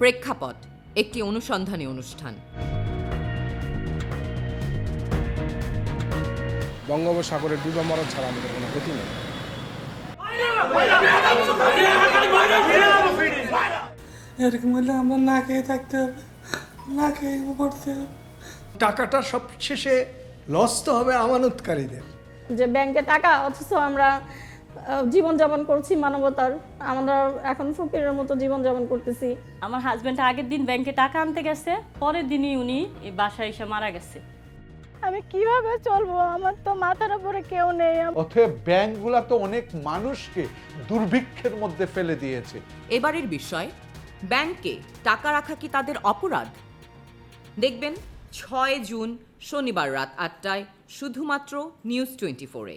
প্রেক্ষাপট একটি অনুসন্ধানী অনুষ্ঠান। বঙ্গোপসাগরে ডুবে মরা ছাড়া আমাদের কোনো গতি নেই। এরকম হলে আমরা না খেয়ে থাকতে হবে, না খেয়ে পড়তে হবে। টাকাটা সব শেষে লস তো হবে আমানতকারীদের। যে ব্যাংকে টাকা, অথচ আমরা জীবনযাপন করছি মানবতার, আমরা এখন ফকিরের মতো জীবনযাপন করতেছি। আমার হাজব্যান্ড আগের দিন ব্যাংকে টাকা আনতে গেছে, পরের দিনই উনি এই বাসায় এসে মারা গেছে। আমি কিভাবে চলবো? আমার তো মাথার উপরে কেউ নেই। অতএব ব্যাংকগুলা তো অনেক মানুষকে দুর্ভিক্ষের মধ্যে ফেলে দিয়েছে। এবারের বিষয়, ব্যাংকে টাকা রাখা কি তাদের অপরাধ? দেখবেন 6 জুন শনিবার রাত 8টায় শুধুমাত্র নিউজ 24-এ।